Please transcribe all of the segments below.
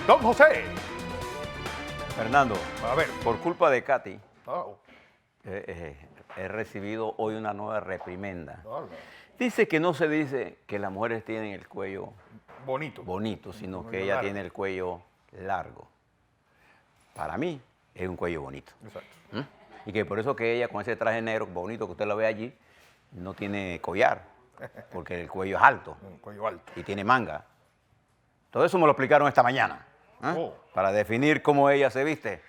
Don José. Fernando, A ver. por culpa de Katy, Oh, he recibido hoy una nueva reprimenda. oh, Dice que no se dice que las mujeres tienen el cuello bonito. bonito, sino que Cuello ella largo. tiene el cuello largo. Para mí es un cuello bonito. Exacto. ¿Mm? Y que por eso que ella con ese traje negro bonito que usted lo ve allí, no tiene collar, porque el cuello es alto Un cuello alto. y tiene manga. Todo eso me lo explicaron esta mañana. Oh. Para definir cómo ella se viste.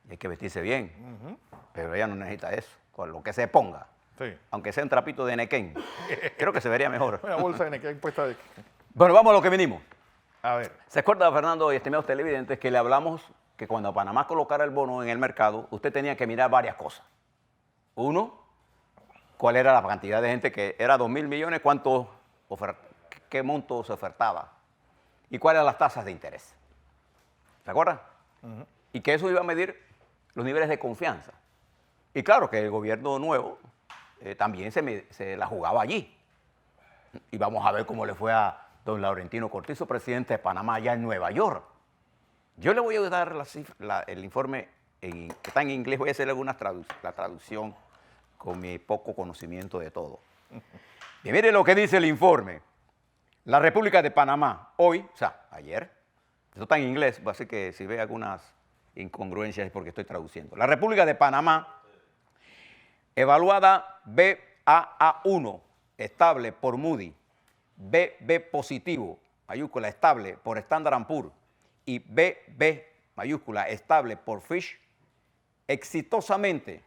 Y hay que vestirse bien. Pero ella no necesita eso, con lo que se ponga. Sí. Aunque sea un trapito de nequén. Creo que se vería mejor. Una bolsa de nequén puesta de... Bueno, vamos a lo que vinimos. A ver. ¿Se acuerda, Fernando y estimados televidentes, que le hablamos que cuando Panamá colocara el bono en el mercado, usted tenía que mirar varias cosas? Uno, cuál era la cantidad de gente que era 2.000 millones, qué monto se ofertaba y cuáles eran las tasas de interés. ¿Se acuerda? Y que eso iba a medir los niveles de confianza. Y claro que el gobierno nuevo también se la jugaba allí. Y vamos a ver cómo le fue a don Laurentino Cortizo, presidente de Panamá, allá en Nueva York. Yo le voy a dar el informe, que está en inglés, voy a hacer la traducción con mi poco conocimiento de todo. Y mire lo que dice el informe. La República de Panamá, hoy, o sea, ayer, esto está en inglés, así que si ve algunas incongruencias es porque estoy traduciendo. La República de Panamá, evaluada BAA1, estable por Moody, BB positivo, mayúscula, estable por Standard & Poor's, y BB, mayúscula, estable por Fitch, exitosamente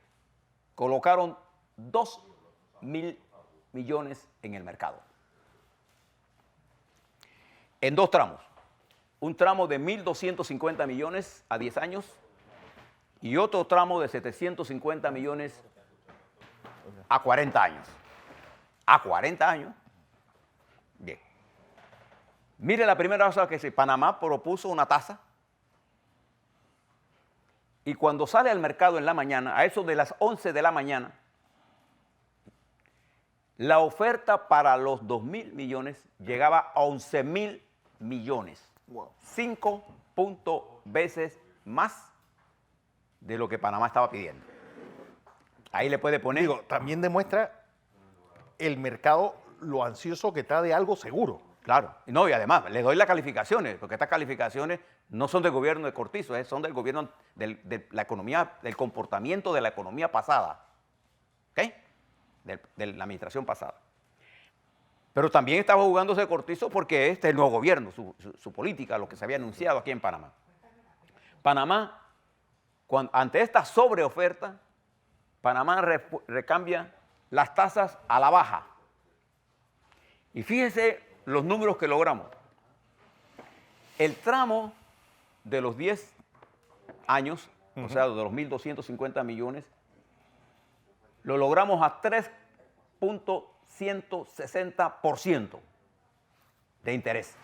colocaron 2.000 millones en el mercado. En dos tramos. Un tramo de 1.250 millones a 10 años y otro tramo de 750 millones a 40 años. A 40 años. Bien. Mire la primera cosa que si Panamá propuso una tasa y cuando sale al mercado en la mañana, a eso de las 11 de la mañana, la oferta para los 2.000 millones llegaba a 11.000 millones. Wow. 5 veces más de lo que Panamá estaba pidiendo. Ahí le puede poner... Digo, también demuestra el mercado lo ansioso que está de algo seguro. Claro. No, y además, le doy las calificaciones, porque estas calificaciones no son del gobierno de Cortizo, son del gobierno de la economía, del comportamiento de la economía pasada. ¿Ok? De la administración pasada. Pero también estaba jugándose Cortizo porque este es el nuevo gobierno, su política, lo que se había anunciado aquí en Panamá. Panamá, ante esta sobreoferta, Panamá recambia las tasas a la baja. Y fíjese los números que logramos. El tramo de los 10 años, o sea, de los 1.250 millones, lo logramos a 3.160% de interés.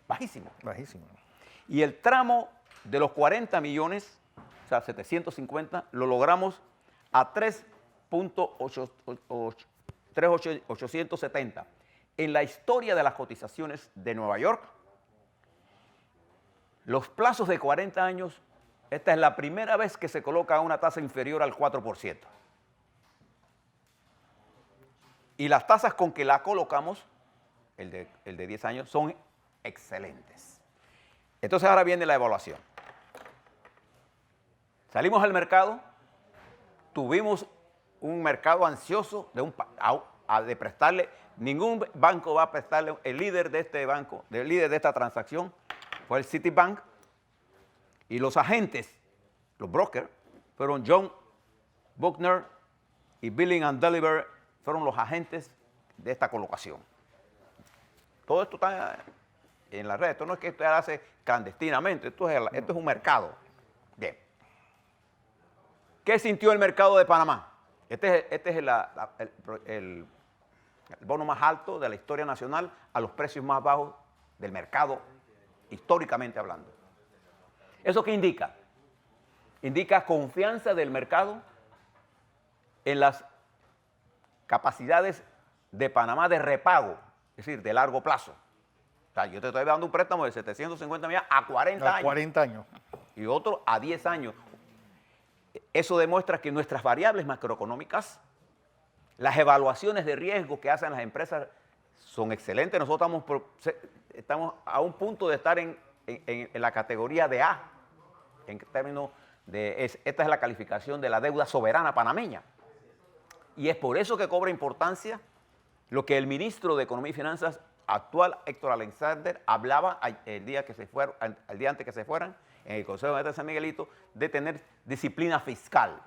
Bajísimo. Bajísimo. Y el tramo de los 40 millones, o sea, 750, lo logramos a 3.870. En la historia de las cotizaciones de Nueva York, los plazos de 40 años, esta es la primera vez que se coloca una tasa inferior al 4%. Y las tasas con que la colocamos, el de 10 años, son excelentes. Entonces ahora viene la evaluación. Salimos al mercado, tuvimos un mercado ansioso de prestarle, ningún banco va a prestarle, el líder de este banco, el líder de esta transacción fue el Citibank, y los agentes, los brokers, fueron John Buckner y Billing and Deliver, fueron los agentes de esta colocación. Todo esto está en la red, esto no es que usted hace clandestinamente, esto es un mercado. Bien. ¿Qué sintió el mercado de Panamá? Este es el bono más alto de la historia nacional a los precios más bajos del mercado, históricamente hablando. ¿Eso qué indica? Indica confianza del mercado en las capacidades de Panamá de repago, es decir, de largo plazo. O sea, yo te estoy dando un préstamo de 750 millones a 40 A años 40 años. y otro a 10 años. Eso demuestra que nuestras variables macroeconómicas, las evaluaciones de riesgo que hacen las empresas son excelentes. Nosotros estamos a un punto de estar en la categoría de A, en términos de, esta es la calificación de la deuda soberana panameña. Y es por eso que cobra importancia lo que el ministro de Economía y Finanzas actual, Héctor Alexander, hablaba el día antes que se fueran, en el Consejo de San Miguelito, de tener disciplina fiscal.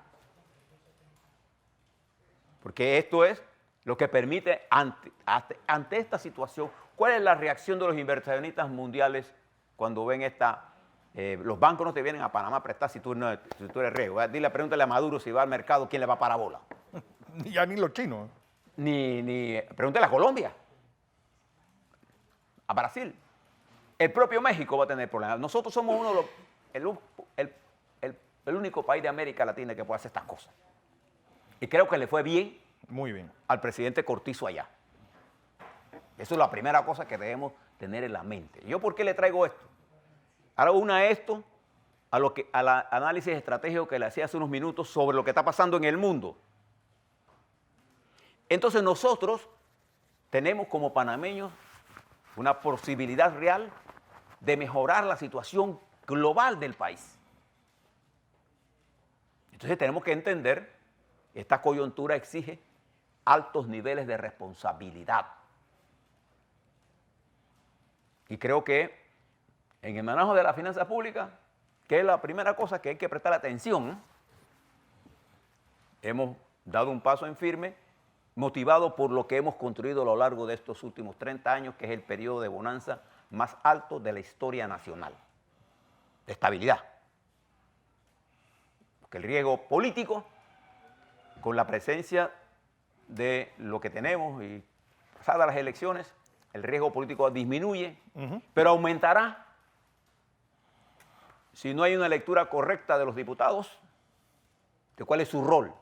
Porque esto es lo que permite, ante esta situación, ¿cuál es la reacción de los inversionistas mundiales cuando ven los bancos no te vienen a Panamá a prestar si tú eres riesgo? Pregúntale a Maduro si va al mercado, ¿quién le va a parabola? Ya ni los chinos. Pregúntale a Colombia, a Brasil. El propio México va a tener problemas. Nosotros somos el único país de América Latina que puede hacer estas cosas. Y creo que le fue bien Muy bien. al presidente Cortizo allá. Eso es la primera cosa que debemos tener en la mente. ¿Yo por qué le traigo esto? Ahora una esto al análisis estratégico que le hacía hace unos minutos sobre lo que está pasando en el mundo. Entonces nosotros tenemos como panameños una posibilidad real de mejorar la situación global del país. Entonces tenemos que entender, esta coyuntura exige altos niveles de responsabilidad. Y creo que en el manejo de la finanza pública, que es la primera cosa que hay que prestar atención, hemos dado un paso en firme, motivado por lo que hemos construido a lo largo de estos últimos 30 años, que es el periodo de bonanza más alto de la historia nacional, de estabilidad. Porque el riesgo político, con la presencia de lo que tenemos y pasadas las elecciones, el riesgo político disminuye, pero aumentará si no hay una lectura correcta de los diputados de cuál es su rol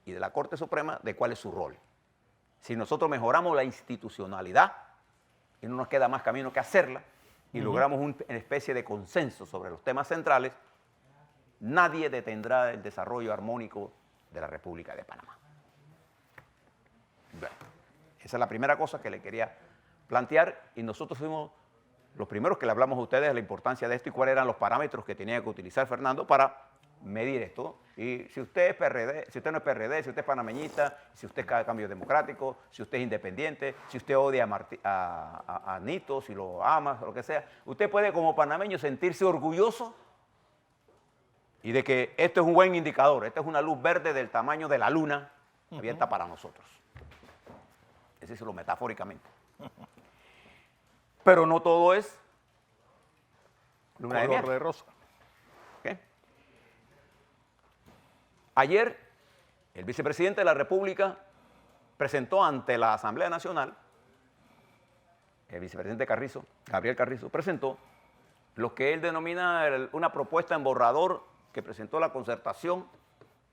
y de la Corte Suprema de cuál es su rol. Si nosotros mejoramos la institucionalidad y no nos queda más camino que hacerla y logramos una especie de consenso sobre los temas centrales, nadie detendrá el desarrollo armónico de la República de Panamá. Bueno, esa es la primera cosa que le quería plantear y nosotros fuimos los primeros que le hablamos a ustedes de la importancia de esto y cuáles eran los parámetros que tenía que utilizar Fernando para medir esto. Y si usted es PRD, si usted no es PRD, si usted es panameñista, si usted es Cambio Democrático, si usted es independiente, si usted odia a Nito, si lo ama, o lo que sea, usted puede como panameño sentirse orgulloso y de que esto es un buen indicador, esto es una luz verde del tamaño de la luna abierta para nosotros. Es decirlo metafóricamente. Pero no todo es luna de miel. Color de rosa. ¿Okay? Ayer, el vicepresidente de la República presentó ante la Asamblea Nacional, el vicepresidente Carrizo, Gabriel Carrizo, presentó lo que él denomina una propuesta en borrador que presentó la Concertación,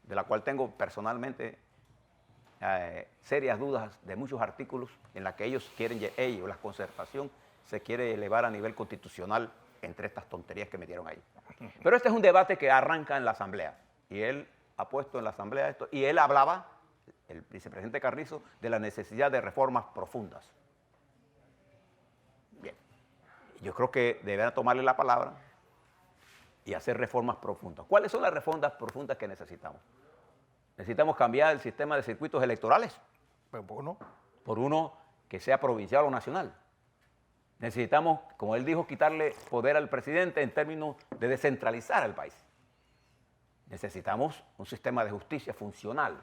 de la cual tengo personalmente serias dudas de muchos artículos en la que la Concertación se quiere elevar a nivel constitucional entre estas tonterías que metieron ahí. Pero este es un debate que arranca en la Asamblea y él ha puesto en la Asamblea esto y él hablaba, el vicepresidente Carrizo, de la necesidad de reformas profundas. Bien, yo creo que deberán tomarle la palabra y hacer reformas profundas. ¿Cuáles son las reformas profundas que necesitamos? Necesitamos cambiar el sistema de circuitos electorales por uno que sea provincial o nacional. Necesitamos, como él dijo, quitarle poder al presidente en términos de descentralizar el país. Necesitamos un sistema de justicia funcional.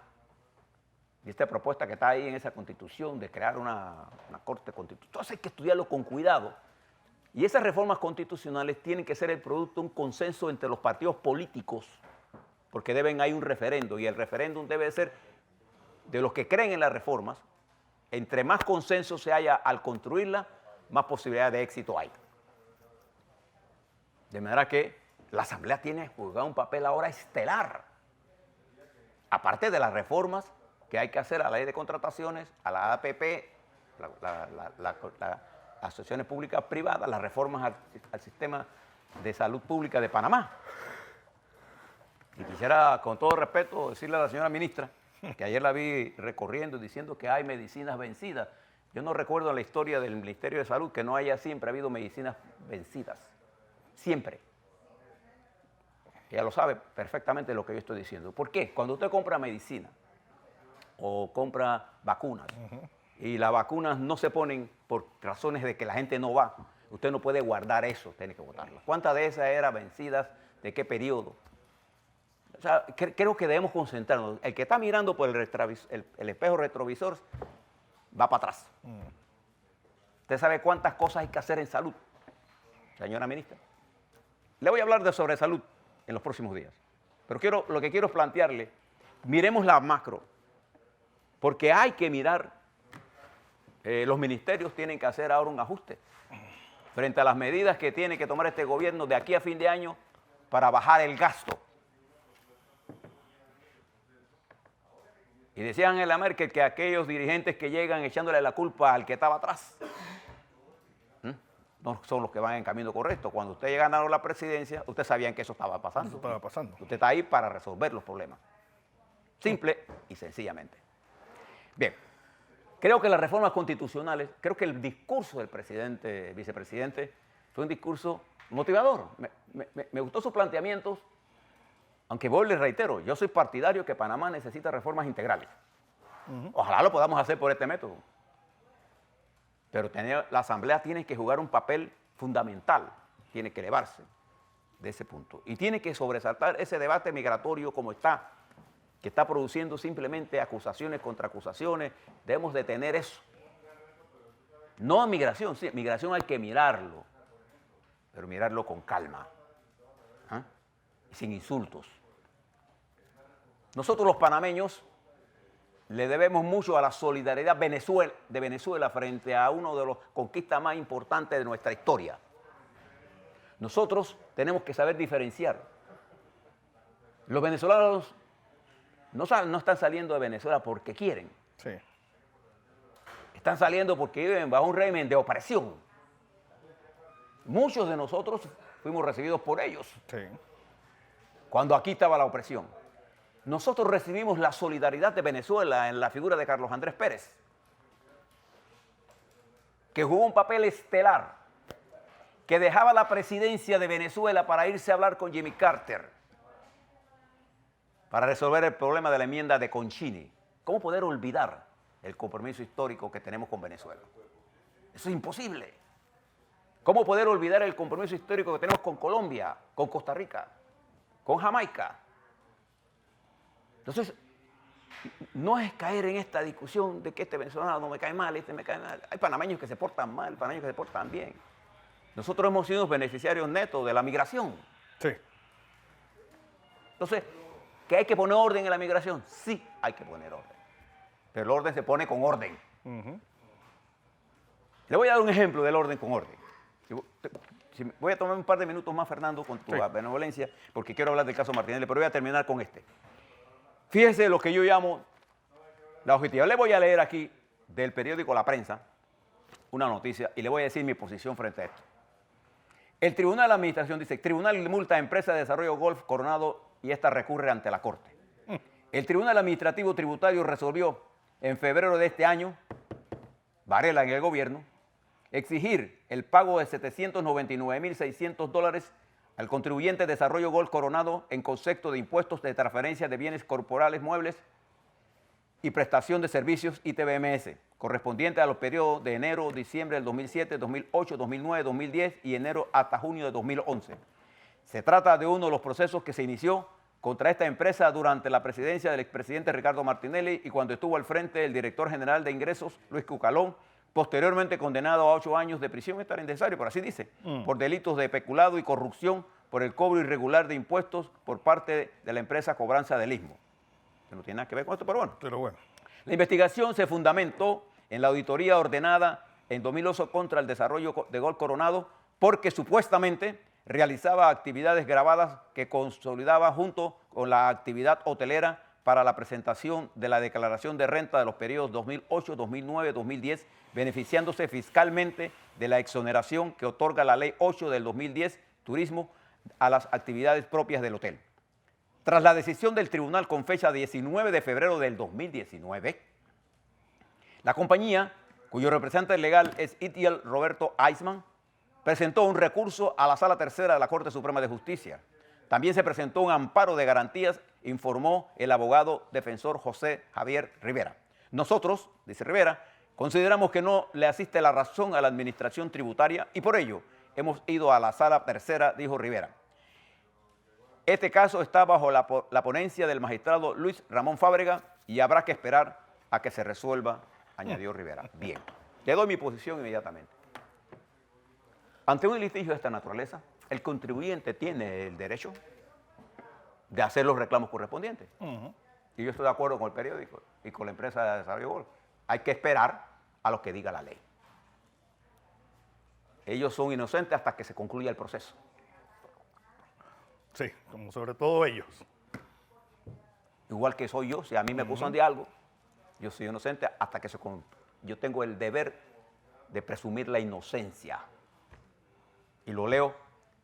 Y esta propuesta que está ahí en esa constitución de crear una corte constitucional, entonces hay que estudiarlo con cuidado. Y esas reformas constitucionales tienen que ser el producto de un consenso entre los partidos políticos, porque hay un referendo, y el referéndum debe ser de los que creen en las reformas. Entre más consenso se haya al construirla, más posibilidad de éxito hay. De manera que la Asamblea tiene que jugar un papel ahora estelar. Aparte de las reformas que hay que hacer a la ley de contrataciones, a la APP, asociaciones públicas privadas, las reformas al sistema de salud pública de Panamá. Y quisiera, con todo respeto, decirle a la señora ministra, que ayer la vi recorriendo diciendo que hay medicinas vencidas. Yo no recuerdo en la historia del Ministerio de Salud que no haya siempre habido medicinas vencidas. Siempre. Ella lo sabe perfectamente lo que yo estoy diciendo. ¿Por qué? Cuando usted compra medicina o compra vacunas y las vacunas no se ponen por razones de que la gente no va, usted no puede guardar eso, tiene que botarlas. ¿Cuántas de esas eran vencidas? ¿De qué periodo? O sea, creo que debemos concentrarnos. El que está mirando por el espejo retrovisor va para atrás. ¿Usted sabe cuántas cosas hay que hacer en salud, señora ministra? Le voy a hablar sobre salud en los próximos días. Pero lo que quiero es plantearle, miremos la macro, porque hay que mirar, los ministerios tienen que hacer ahora un ajuste frente a las medidas que tiene que tomar este gobierno de aquí a fin de año para bajar el gasto. Y decía Angela Merkel que aquellos dirigentes que llegan echándole la culpa al que estaba atrás, no son los que van en camino correcto. Cuando usted ganaron la presidencia, usted sabía que eso estaba pasando. Eso estaba pasando. Usted está ahí para resolver los problemas. Simple y sencillamente. Bien, creo que las reformas constitucionales, creo que el discurso del vicepresidente, fue un discurso motivador. Me gustó sus planteamientos, aunque voy y les reitero, yo soy partidario que Panamá necesita reformas integrales. Ojalá lo podamos hacer por este método. Pero la Asamblea tiene que jugar un papel fundamental, tiene que elevarse de ese punto. Y tiene que sobresaltar ese debate migratorio como está, que está produciendo simplemente acusaciones contra acusaciones. Debemos detener eso. No migración, sí, migración hay que mirarlo, pero mirarlo con calma, y sin insultos. Nosotros los panameños le debemos mucho a la solidaridad de Venezuela frente a uno de los conquistas más importantes de nuestra historia. Nosotros tenemos que saber diferenciar. Los venezolanos no están saliendo de Venezuela porque quieren. Sí. Están saliendo porque viven bajo un régimen de opresión. Muchos de nosotros fuimos recibidos por ellos. Sí. Cuando aquí estaba la opresión. Nosotros recibimos la solidaridad de Venezuela en la figura de Carlos Andrés Pérez, que jugó un papel estelar, que dejaba la presidencia de Venezuela para irse a hablar con Jimmy Carter, para resolver el problema de la enmienda de Concini. ¿Cómo poder olvidar el compromiso histórico que tenemos con Venezuela? Eso es imposible. ¿Cómo poder olvidar el compromiso histórico que tenemos con Colombia, con Costa Rica, con Jamaica? Entonces, no es caer en esta discusión de que este venezolano no me cae mal, este me cae mal. Hay panameños que se portan mal, panameños que se portan bien. Nosotros hemos sido beneficiarios netos de la migración. Sí. Entonces, ¿que hay que poner orden en la migración? Sí, hay que poner orden. Pero el orden se pone con orden. Le voy a dar un ejemplo del orden con orden. Voy a tomar un par de minutos más, Fernando, con tu benevolencia, porque quiero hablar del caso Martinelli, pero voy a terminar con este. Fíjese lo que yo llamo la objetividad. Le voy a leer aquí del periódico La Prensa una noticia y le voy a decir mi posición frente a esto. El Tribunal de Administración dice, Tribunal multa a Empresa de Desarrollo Golf Coronado y esta recurre ante la Corte. El Tribunal Administrativo Tributario resolvió en febrero de este año, Varela en el gobierno, exigir el pago de $799.600 al contribuyente de Desarrollo Golf Coronado en concepto de impuestos de transferencia de bienes corporales muebles y prestación de servicios ITBMS, correspondiente a los periodos de enero, diciembre del 2007, 2008, 2009, 2010 y enero hasta junio de 2011. Se trata de uno de los procesos que se inició contra esta empresa durante la presidencia del expresidente Ricardo Martinelli y cuando estuvo al frente el director general de ingresos, Luis Cucalón, posteriormente condenado a 8 años de prisión, esto era innecesario, pero así dice, por delitos de peculado y corrupción por el cobro irregular de impuestos por parte de la empresa Cobranza del Istmo. Que no tiene nada que ver con esto, pero bueno. Pero bueno. La investigación se fundamentó en la auditoría ordenada en 2008 contra el desarrollo de Golf Coronado porque supuestamente realizaba actividades grabadas que consolidaba junto con la actividad hotelera para la presentación de la declaración de renta de los periodos 2008, 2009, 2010, beneficiándose fiscalmente de la exoneración que otorga la Ley 8 del 2010, Turismo, a las actividades propias del hotel. Tras la decisión del tribunal con fecha 19 de febrero del 2019, la compañía, cuyo representante legal es Itiel Roberto Eisman, presentó un recurso a la Sala Tercera de la Corte Suprema de Justicia. También se presentó un amparo de garantías, informó el abogado defensor José Javier Rivera. Nosotros, dice Rivera, consideramos que no le asiste la razón a la administración tributaria y por ello hemos ido a la Sala Tercera, dijo Rivera. Este caso está bajo la ponencia del magistrado Luis Ramón Fábrega y habrá que esperar a que se resuelva, añadió Rivera. Bien, le doy mi posición inmediatamente. Ante un litigio de esta naturaleza, el contribuyente tiene el derecho de hacer los reclamos correspondientes. Y yo estoy de acuerdo con el periódico y con la empresa de desarrollo Gol. Hay que esperar a lo que diga la ley. Ellos son inocentes hasta que se concluya el proceso. Sí, como sobre todo ellos. Igual que soy yo, si a mí me acusan de algo, yo soy inocente hasta que yo tengo el deber de presumir la inocencia. Y lo leo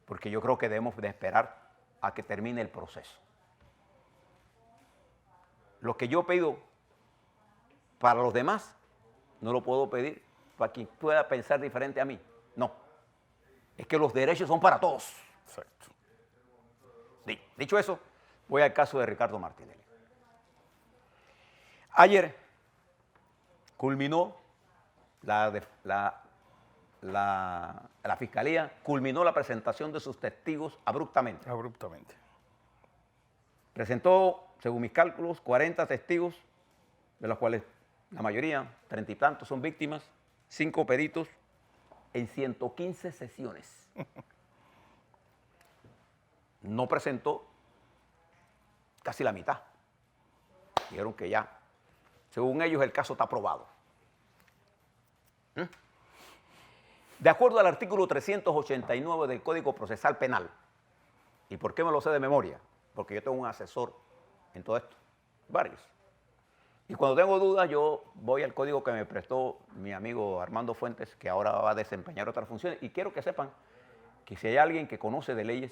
porque yo creo que debemos de esperar a que termine el proceso. Lo que yo pido para los demás, no lo puedo pedir para quien pueda pensar diferente a mí. No. Es que los derechos son para todos. Exacto. Dicho eso, voy al caso de Ricardo Martinelli. Ayer culminó la Fiscalía, culminó la presentación de sus testigos abruptamente. Abruptamente. Presentó, según mis cálculos, 40 testigos, de los cuales la mayoría, 30 y tantos, son víctimas, 5 peritos, en 115 sesiones. No presentó casi la mitad. Dijeron que ya, según ellos, el caso está aprobado. De acuerdo al artículo 389 del Código Procesal Penal, ¿y por qué me lo sé de memoria? Porque yo tengo un asesor en todo esto, varios. Y cuando tengo dudas, yo voy al código que me prestó mi amigo Armando Fuentes, que ahora va a desempeñar otras funciones. Y quiero que sepan que si hay alguien que conoce de leyes,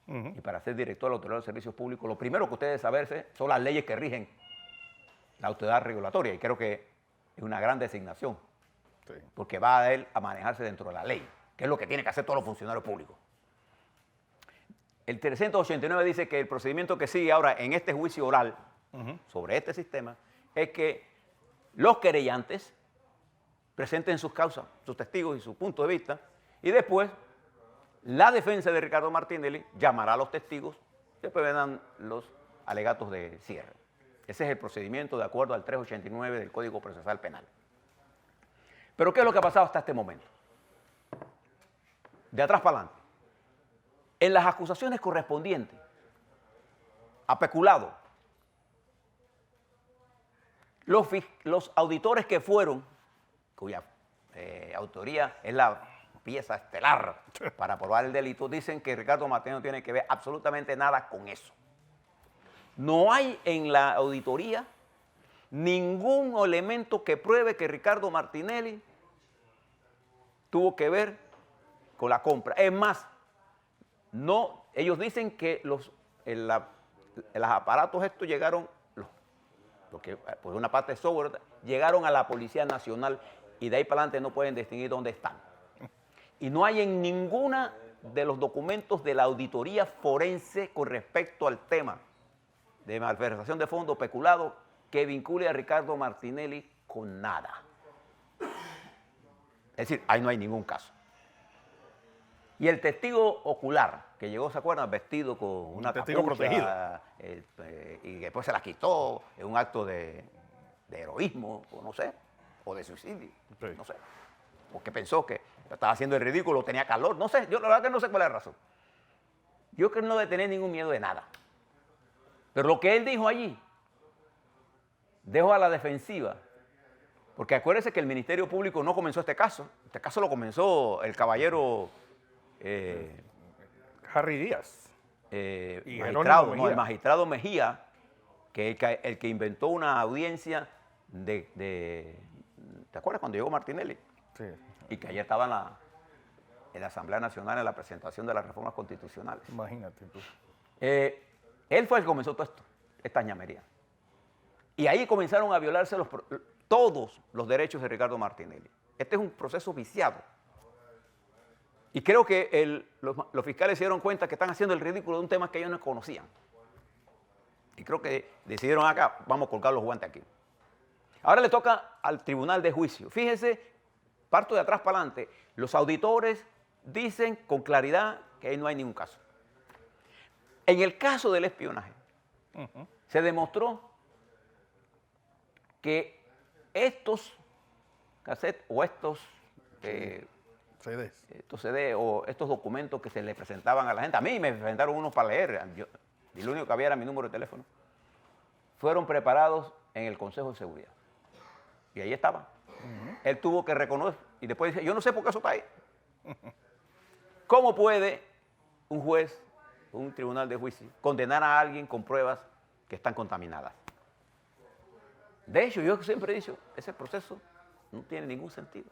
y para ser director de la Autoridad de Servicios Públicos, lo primero que usted debe saberse son las leyes que rigen la autoridad regulatoria. Y creo que es una gran designación, sí, porque va a él a manejarse dentro de la ley, que es lo que tienen que hacer todos los funcionarios públicos. El 389 dice que el procedimiento que sigue ahora en este juicio oral sobre este sistema es que los querellantes presenten sus causas, sus testigos y su punto de vista, y después la defensa de Ricardo Martinelli llamará a los testigos y después vendrán los alegatos de cierre. Ese es el procedimiento de acuerdo al 389 del Código Procesal Penal. Pero ¿qué es lo que ha pasado hasta este momento? De atrás para adelante. En las acusaciones correspondientes a peculado, los auditores que fueron, cuya autoría es la pieza estelar para probar el delito, dicen que Ricardo Martinelli no tiene que ver absolutamente nada con eso. No hay en la auditoría ningún elemento que pruebe que Ricardo Martinelli tuvo que ver con la compra. Es más, no, ellos dicen que los aparatos estos llegaron, porque por una parte de software, llegaron a la Policía Nacional y de ahí para adelante no pueden distinguir dónde están. Y no hay en ninguna de los documentos de la auditoría forense con respecto al tema de malversación de fondos peculado que vincule a Ricardo Martinelli con nada. Es decir, ahí no hay ningún caso. Y el testigo ocular, que llegó, ¿se acuerdan? Vestido con una testigo protegido. Y después se la quitó en un acto de heroísmo, o no sé, o de suicidio, sí, no sé. Porque pensó que estaba haciendo el ridículo, tenía calor, no sé, yo la verdad que no sé cuál es la razón. Yo creo que no debe tener ningún miedo de nada. Pero lo que él dijo allí, dejó a la defensiva. Porque acuérdense que el Ministerio Público no comenzó este caso lo comenzó el caballero Harry Díaz. El magistrado Mejía, que el que inventó una audiencia ¿te acuerdas cuando llegó Martinelli? Sí. Y que ayer estaba en la Asamblea Nacional en la presentación de las reformas constitucionales. Imagínate tú. Él fue el que comenzó todo esto, esta ñamería. Y ahí comenzaron a violarse todos los derechos de Ricardo Martinelli. Este es un proceso viciado. Y creo que los fiscales se dieron cuenta que están haciendo el ridículo de un tema que ellos no conocían. Y creo que decidieron acá, vamos a colgar los guantes aquí. Ahora le toca al tribunal de juicio. Fíjense, parto de atrás para adelante, los auditores dicen con claridad que ahí no hay ningún caso. En el caso del espionaje, se demostró que estos cassettes o estos CDs. estos CD o estos documentos que se le presentaban a la gente, a mí me presentaron unos para leer, y lo único que había era mi número de teléfono, fueron preparados en el Consejo de Seguridad. Y ahí estaba. Él tuvo que reconocer, y después dice, yo no sé por qué eso está ahí. ¿Cómo puede un juez, un tribunal de juicio, condenar a alguien con pruebas que están contaminadas? De hecho, yo siempre he dicho, ese proceso no tiene ningún sentido.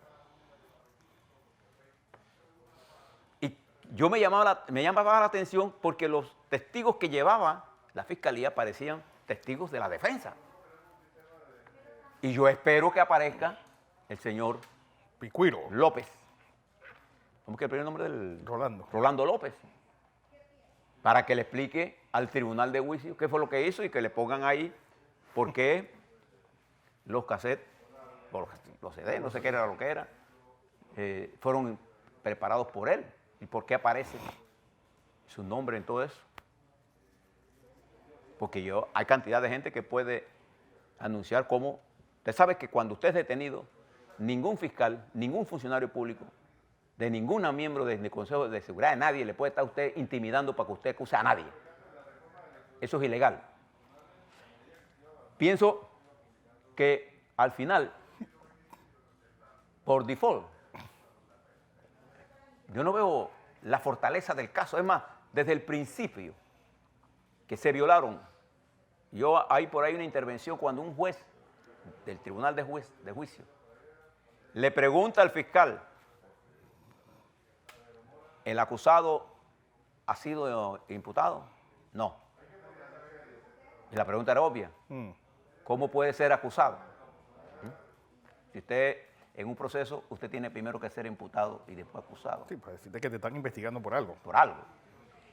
Y yo me llamaba la atención porque los testigos que llevaba la fiscalía parecían testigos de la defensa. Y yo espero que aparezca el señor Picuiro. López. ¿Cómo es que el primer nombre del? Rolando. Rolando López. Para que le explique al tribunal de juicio qué fue lo que hizo y que le pongan ahí por qué los cassettes, o los CD, no sé qué era lo que era, fueron preparados por él y por qué aparece su nombre en todo eso. Porque hay cantidad de gente que puede anunciar cómo. Usted sabe que cuando usted es detenido, ningún fiscal, ningún funcionario público, de ningún miembro del Consejo de Seguridad, de nadie le puede estar a usted intimidando para que usted acuse a nadie. Eso es ilegal. Pienso que al final, por default, yo no veo la fortaleza del caso. Es más, desde el principio que se violaron, hay por ahí una intervención cuando un juez del tribunal de juicio le pregunta al fiscal, ¿el acusado ha sido imputado? No. Y la pregunta era obvia. ¿Cómo puede ser acusado? Si usted, en un proceso, usted tiene primero que ser imputado y después acusado. Sí, para decirte que te están investigando por algo. Por algo.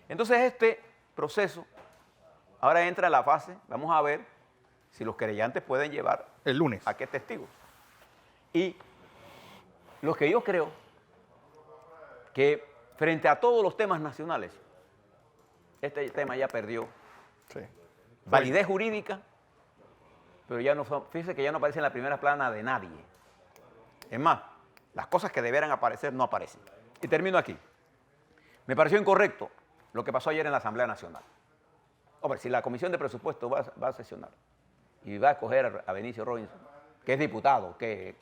Entonces, este proceso ahora entra en la fase, vamos a ver si los querellantes pueden llevar El lunes. a qué testigos. Y lo que yo creo que frente a todos los temas nacionales, este tema ya perdió Sí. validez jurídica, pero ya no son, fíjese que ya no aparece en la primera plana de nadie. Es más, las cosas que debieran aparecer no aparecen. Y termino aquí. Me pareció incorrecto lo que pasó ayer en la Asamblea Nacional. Hombre, si la Comisión de Presupuesto va a sesionar y va a escoger a Benicio Robinson, que es diputado, que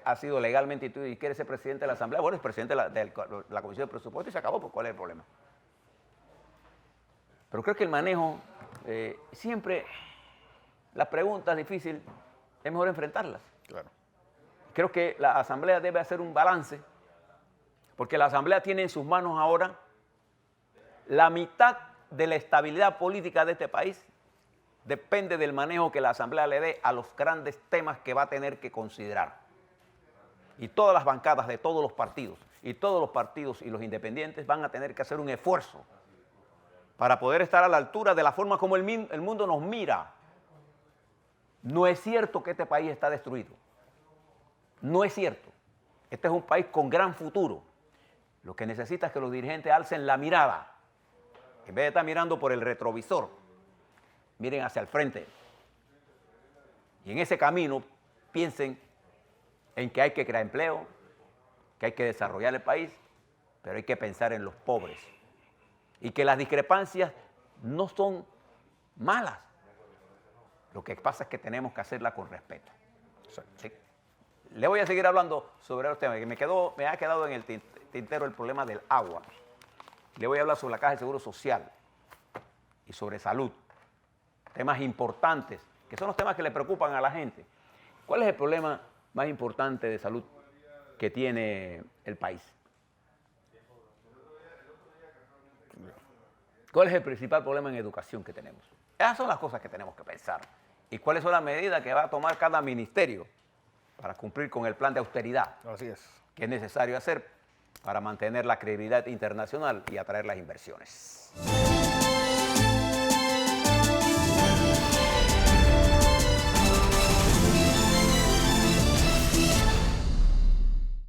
ha sido legalmente instituido y quiere ser presidente de la Asamblea, bueno, es presidente de la Comisión de Presupuesto y se acabó, pues ¿cuál es el problema? Pero creo que el manejo, siempre las preguntas difíciles, es mejor enfrentarlas. Claro. Creo que la Asamblea debe hacer un balance, porque la Asamblea tiene en sus manos ahora la mitad de la estabilidad política de este país. Depende del manejo que la Asamblea le dé a los grandes temas que va a tener que considerar. Y todas las bancadas de todos los partidos, y los independientes van a tener que hacer un esfuerzo para poder estar a la altura de la forma como el mundo nos mira. No es cierto que este país está destruido. No es cierto. Este es un país con gran futuro. Lo que necesita es que los dirigentes alcen la mirada. En vez de estar mirando por el retrovisor, miren hacia el frente. Y en ese camino piensen en que hay que crear empleo, que hay que desarrollar el país, pero hay que pensar en los pobres. Y que las discrepancias no son malas. Lo que pasa es que tenemos que hacerla con respeto. ¿Sí? Le voy a seguir hablando sobre los temas, que me ha quedado en el tintero el problema del agua. Le voy a hablar sobre la Caja de Seguro Social y sobre salud. temas importantes, que son los temas que le preocupan a la gente. ¿Cuál es el problema más importante de salud que tiene el país? ¿Cuál es el principal problema en educación que tenemos? Esas son las cosas que tenemos que pensar. ¿Y cuáles son las medidas que va a tomar cada ministerio para cumplir con el plan de austeridad Así es. que es necesario hacer para mantener la credibilidad internacional y atraer las inversiones?